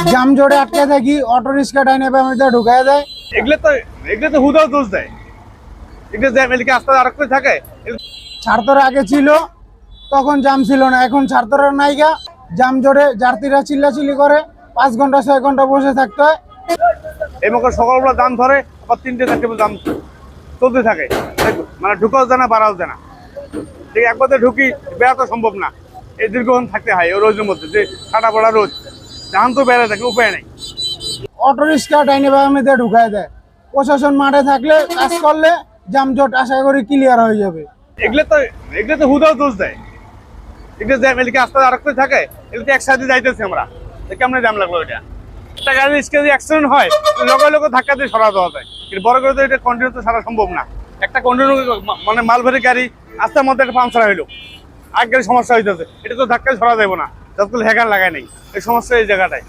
জাম জোরে আটকে থাকি, অটো রিক্সা ডাইনে বামে ঢুকায় দেয়। এগুলো তো হুদাও দোষ দেয়। এগুলো এদিকে আস্তে আরেক করে থাকে। ছাড়তরা আগে ছিল, তখন জাম ছিল না, এখন ছাড়তরা নাইগা। জাম জোরে যাত্রীরা চিল্লাচিল্লি করে, 5 ঘন্টা 6 ঘন্টা বসে থাকতে হয়। এই মতো সকালবেলা দাম ধরে, আবার 3টে 4টে দাম চলতে থাকে, মানে ঢুকাও যায় না বাড়াও যায় না। ঠিক একবারে ঢুকি বেড়া তো সম্ভব না, এই দীর্ঘক্ষণ থাকতে হয় ওই রোজের মধ্যে, যে ঠান্ডা পড়া রোজ ধান তো বেড়ে থাকে, উপায় নেই। অটো রিক্সা ডাইনে বামে ঢুকায় দেয়। প্রশাসন মাঠে থাকলে, কাজ করলে জামজট আশা করি ক্লিয়ার হয়ে যাবে। এগুলো তো হুদাও দোষ দেয়। এগুলো এদিকে আস্তে আরেক করে থাকে, এগুলো একসাথে যাইতেছি আমরা, কেমন জাম লাগলো এটা। একটা গাড়ি রিক্সা যদি অ্যাক্সিডেন্ট হয়, লগে ধাক্কা দিয়ে সরা দেওয়া যায়, কিন্তু বড় করে তো এটা কন্টিনিউ তো সারা সম্ভব না। একটা কন্টিনিউ মানে মালভারি গাড়ি আস্তের মধ্যে একটা পাংচার হইলো, আগ গাড়ি সমস্যা হইতেছে, এটা তো ধাক্কায় সরা যাবো না, যতগুলো হ্যাকার লাগায় নেই, এই সমস্যা এই জায়গাটায়।